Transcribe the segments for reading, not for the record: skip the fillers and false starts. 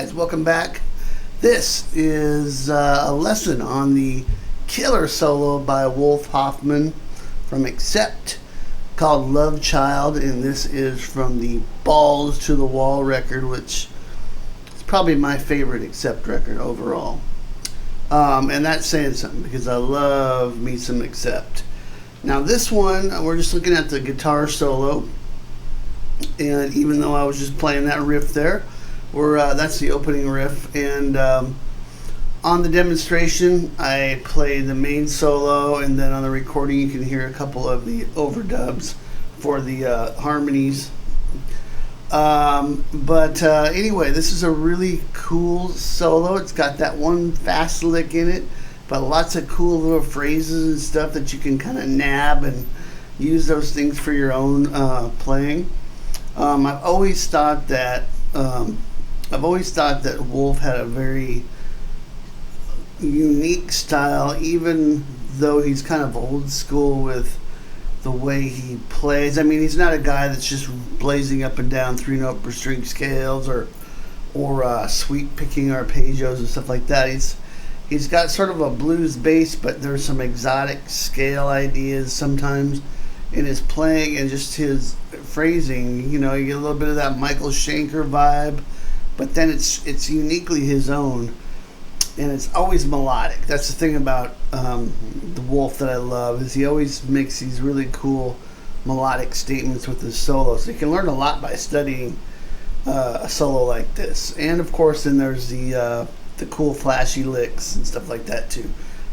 guys, welcome back. This is a lesson on the killer solo by Wolf Hoffman from Accept called Love Child, and this is from the Balls to the Wall record, which is probably my favorite Accept record overall. And that's saying something because I love me some Accept. Now this one, we're just looking at the guitar solo, and even though I was just playing that riff there, that's the opening riff, and on the demonstration I play the main solo, and then on the recording you can hear a couple of the overdubs for the harmonies. Anyway, this is a really cool solo. It's got that one fast lick in it, but lots of cool little phrases and stuff that you can kind of nab and use those things for your own playing. I've always thought that Wolf had a very unique style, even though he's kind of old school with the way he plays. I mean, he's not a guy that's just blazing up and down 3-note per string scales or sweep picking arpeggios and stuff like that. He's got sort of a blues bass, but there's some exotic scale ideas sometimes in his playing and just his phrasing. You know, you get a little bit of that Michael Schenker vibe, but then it's uniquely his own, and it's always melodic. That's the thing about the Wolf that I love, is he always makes these really cool melodic statements with his solo. So you can learn a lot by studying a solo like this. And of course, then there's the cool flashy licks and stuff like that too.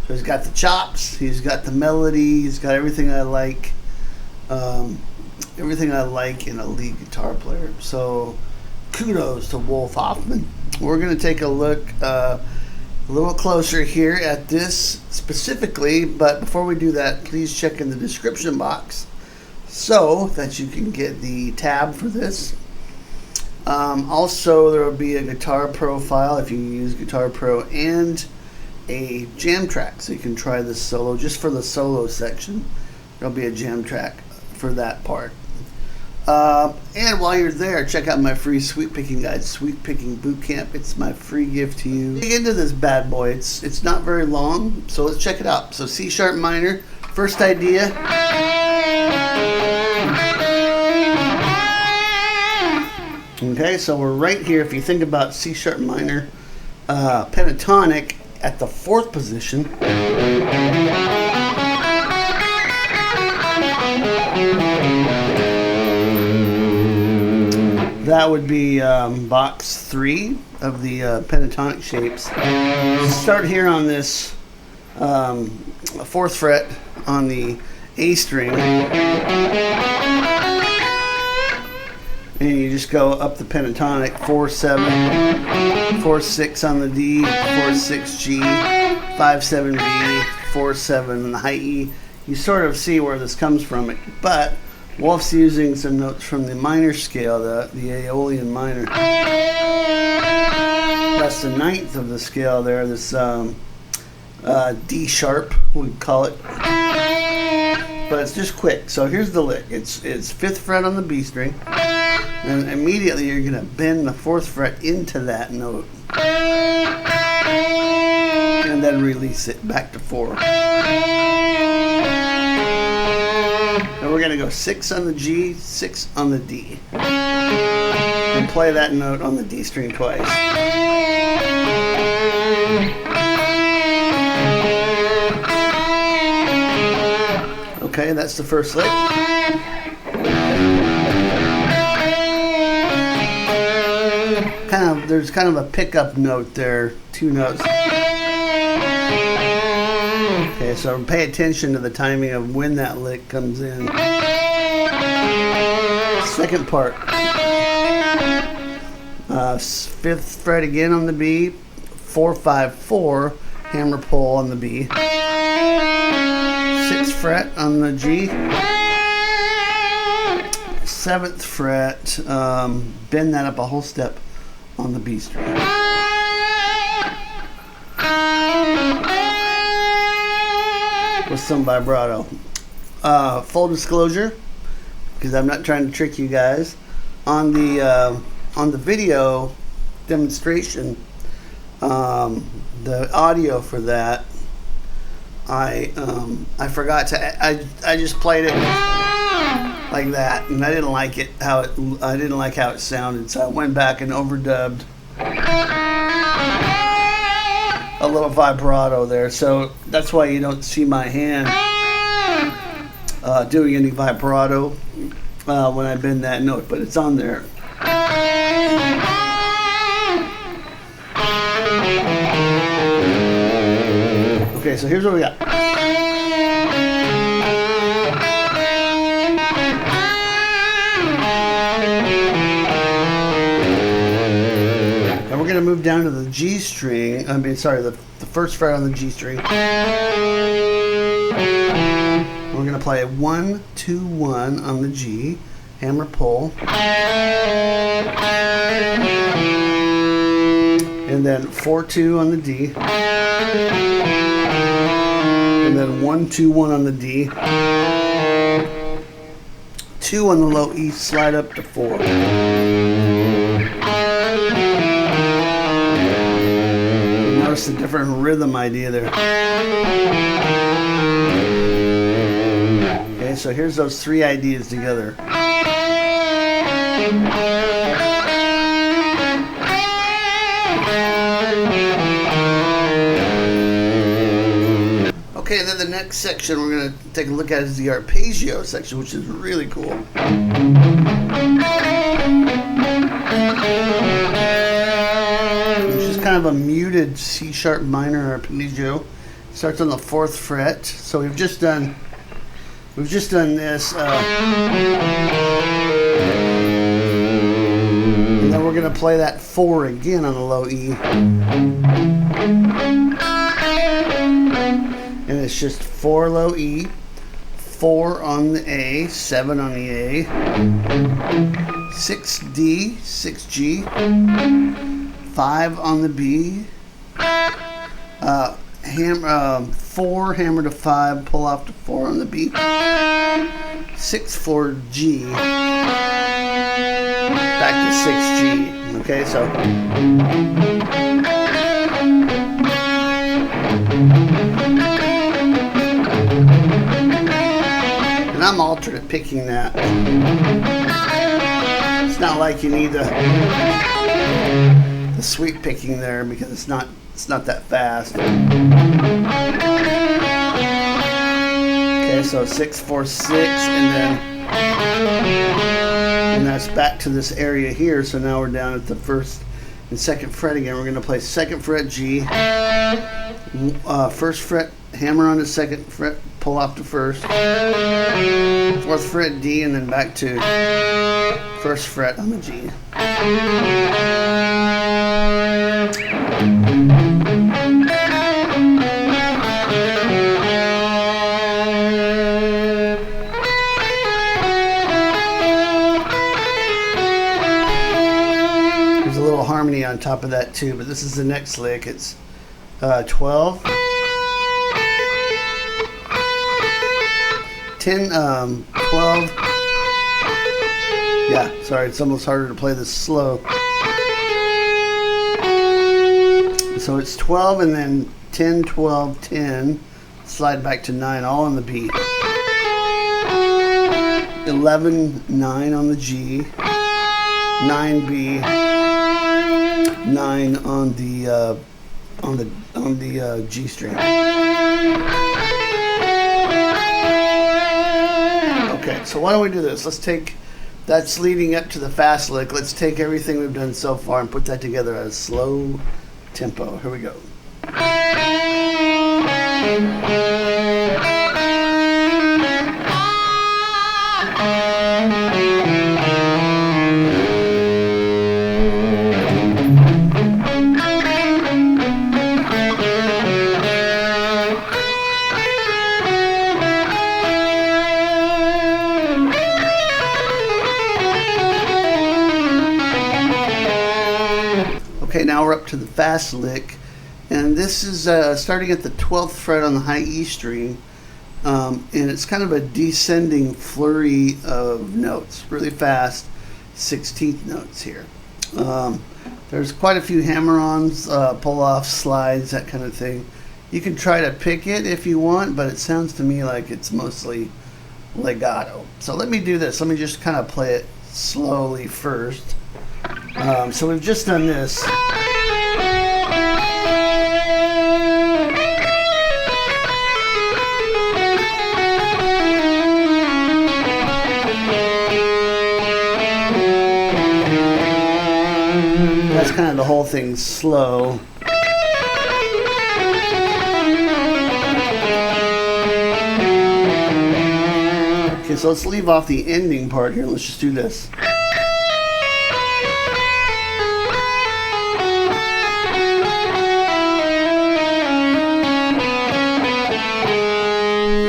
So he's got the chops, he's got the melody, he's got everything I like. Everything I like in a lead guitar player. So kudos to Wolf Hoffman. We're going to take a look a little closer here at this specifically, but before we do that, please check in the description box so that you can get the tab for this. Also, there will be a guitar profile if you use Guitar Pro, and a jam track, so you can try this solo just for the solo section. There'll be a jam track for that part. And while you're there, check out my free sweep picking guide, Sweep Picking Boot Camp. It's my free gift to you. Dig into this bad boy. It's not very long, so let's check it out. So C sharp minor, first idea. Okay, so we're right here. If you think about C sharp minor pentatonic at the 4th position. That would be box 3 of the pentatonic shapes. Start here on this 4th fret on the A string, and you just go up the pentatonic 4-7, 4-6 on the D, 4-6 G, 5-7 B, 4-7 on the high E. You sort of see where this comes from, but Wolf's using some notes from the minor scale, the Aeolian minor. That's the 9th of the scale there, this D sharp, we call it. But it's just quick. So here's the lick. It's 5th fret on the B string, and immediately you're going to bend the 4th fret into that note, and then release it back to 4. And we're going to go 6 on the G, 6 on the D, and play that note on the D string twice. Okay, that's the first lick. There's kind of a pickup note there, 2 notes. Okay, so pay attention to the timing of when that lick comes in. Second part. 5th fret again on the B, 4-5-4, hammer pull on the B. 6th fret on the G. 7th fret, bend that up a whole step on the B string. With some vibrato. Full disclosure, because I'm not trying to trick you guys, on the video demonstration, the audio for that, I forgot to. I just played it like that, and I didn't like it I didn't like how it sounded, so I went back and overdubbed a little vibrato there. So that's why you don't see my hand doing any vibrato when I bend that note, but it's on there. Okay, so here's what we got. And we're going to move down to the G string. The first fret on the G string. We're going to play 1, 2, 1 on the G, hammer pull. And then 4, 2 on the D. And then 1, 2, 1 on the D. 2 on the low E, slide up to 4. Notice the different rhythm idea there. Okay, so here's those three ideas together. Okay, and then the next section we're going to take a look at is the arpeggio section, which is really cool. Which is kind of a muted C sharp minor arpeggio. Starts on the 4th fret. So we've just done this, and then we're going to play that 4 again on the low E. And it's just 4 low E, 4 on the A, 7 on the A, 6 D, 6 G, 5 on the B, 4 hammer to 5, pull off to 4 on the B, 6 4 G, back to 6 G. Okay, so. And I'm alternate picking that. It's not like you need the sweep picking there because it's not that fast. Okay, so 6 4 6, and that's back to this area here. So now we're down at the 1st and 2nd fret again. We're going to play 2nd fret G, 1st fret hammer on the 2nd fret, pull off to 1st, 4th fret D, and then back to 1st fret on the G. There's a little harmony on top of that too, but this is the next lick. It's 12, 10, 12. Yeah, sorry, it's almost harder to play this slow. So it's 12 and then 10, 12, 10, slide back to 9, all on the B. 11, 9 on the G, 9 B, 9 on the G string. Okay, so why don't we do this? Let's take, that's leading up to the fast lick. Let's take everything we've done so far and put that together at a slow tempo. Here we go. Okay, now we're up to the fast lick, and this is starting at the 12th fret on the high E string, and it's kind of a descending flurry of notes, really fast 16th notes here. There's quite a few hammer-ons, pull-offs, slides, that kind of thing. You can try to pick it if you want, but it sounds to me like it's mostly legato. So let me do this. Let me just kind of play it slowly first. So we've just done this. That's kind of the whole thing slow. Okay, so let's leave off the ending part here. Let's just do this.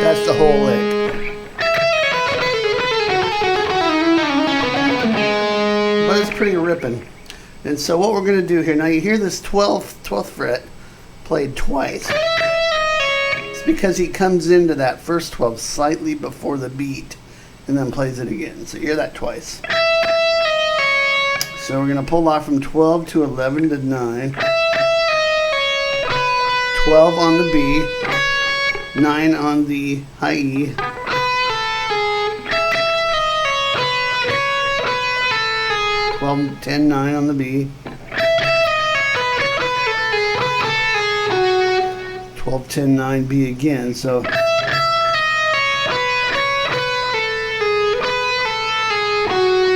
That's the whole lick. But it's pretty ripping. And so what we're going to do here, now you hear this 12th fret played twice. It's because he comes into that first 12 slightly before the beat and then plays it again. So you hear that twice. So we're going to pull off from 12 to 11 to 9. 12 on the B, 9 on the high E. 12, 10, 9 on the B. 12, 10, 9 B again. So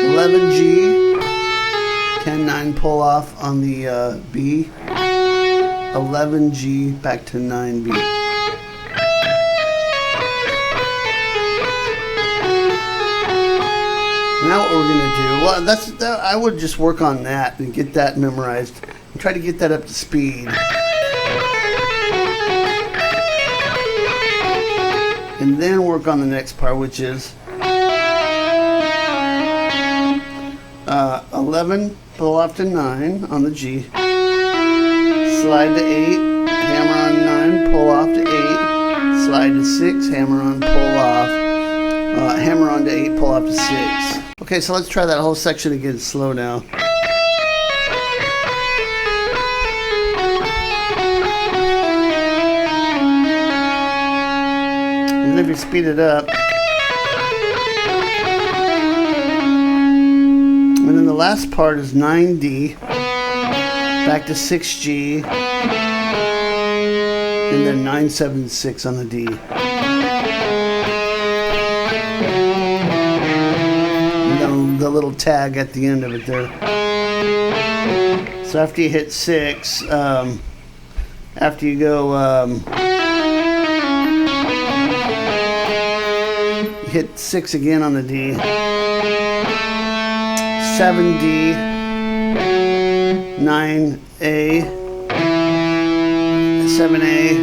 11 G, 10, 9 pull off on the B. 11 G back to 9 B. Now what we're going to do, well, I would just work on that and get that memorized and try to get that up to speed. And then work on the next part, which is 11, pull off to 9 on the G, slide to 8, hammer on 9, pull off to 8, slide to 6, hammer on, pull off, hammer on to 8, pull off to 6. Okay, so let's try that whole section again slow now. And if you speed it up. And then the last part is 9D, back to 6G, and then 976 on the D. The little tag at the end of it there. So after you hit 6, after you go, you hit 6 again on the D, 7D, 9A, 7A,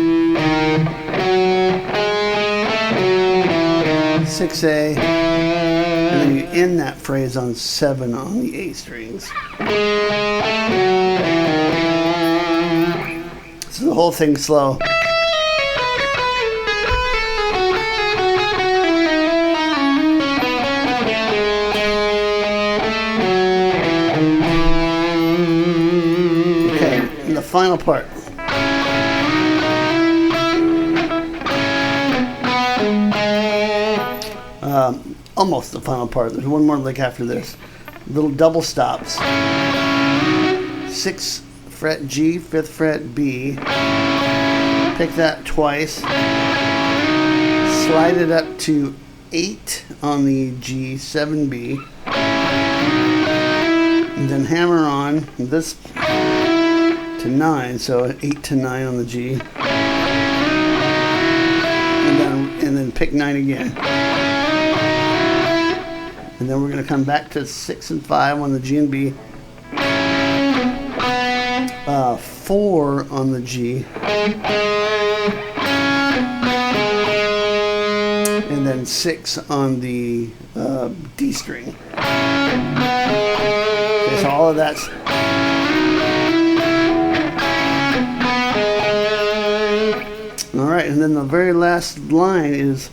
6A, and then you end that phrase on 7 on the A strings. So the whole thing slow. Okay, and the final part. Almost the final part. There's one more lick after this. Little double stops. 6th fret G, 5th fret B. Pick that twice. Slide it up to 8 on the G, 7B. And then hammer on this to 9, so 8 to 9 on the G. And then pick 9 again. And then we're going to come back to 6 and 5 on the G and B. 4 on the G. And then 6 on the D string. Okay, so all of that's... Alright, and then the very last line is...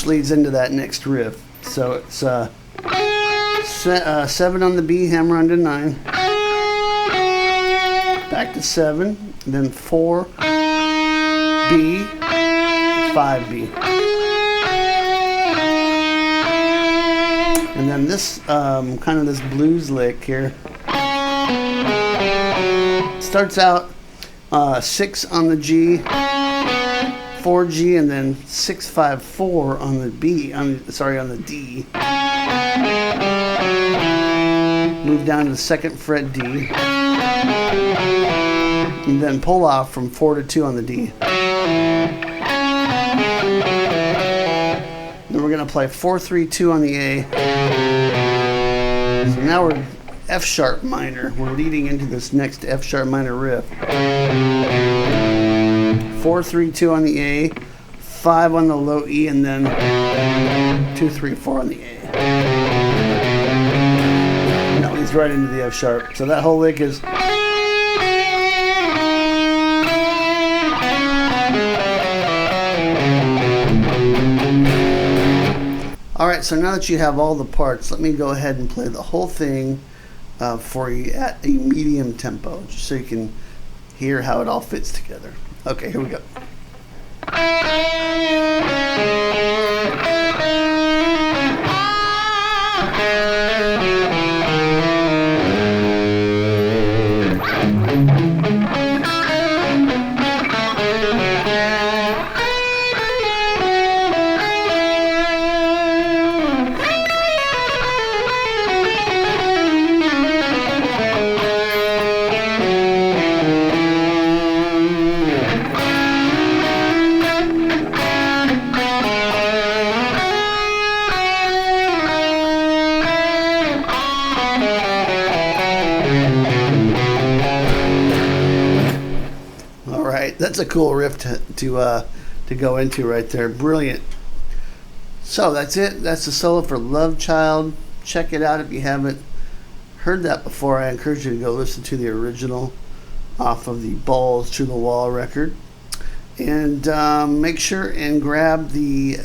which leads into that next riff. So it's 7 on the B, hammer on to 9, back to 7, then 4, B, 5B. And then this, kind of this blues lick here, starts out 6 on the G, 4G, and then 6-5-4 on the B, on the D. Move down to the 2nd fret D, and then pull off from 4 to 2 on the D. Then we're going to play 4-3-2 on the A. So now we're F sharp minor. We're leading into this next F sharp minor riff. 4-3-2 on the A, 5 on the low E, and then 2-3-4 on the A. That leads right into the F sharp. So that whole lick is. Alright, so now that you have all the parts, let me go ahead and play the whole thing for you at a medium tempo, just so you can hear how it all fits together. Okay, here we go. That's a cool riff to go into right there. Brilliant. So that's it. That's the solo for Love Child. Check it out if you haven't heard that before. I encourage you to go listen to the original off of the Balls to the Wall record. And make sure and grab the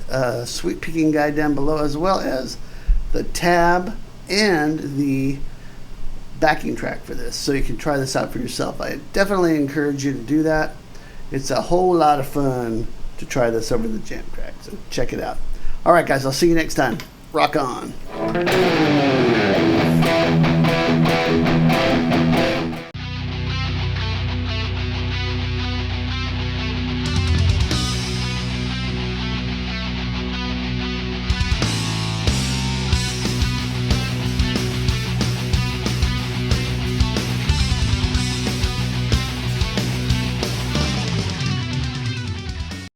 sweep picking guide down below, as well as the tab and the backing track for this, so you can try this out for yourself. I definitely encourage you to do that. It's a whole lot of fun to try this over the jam track, so check it out. All right, guys, I'll see you next time. Rock on.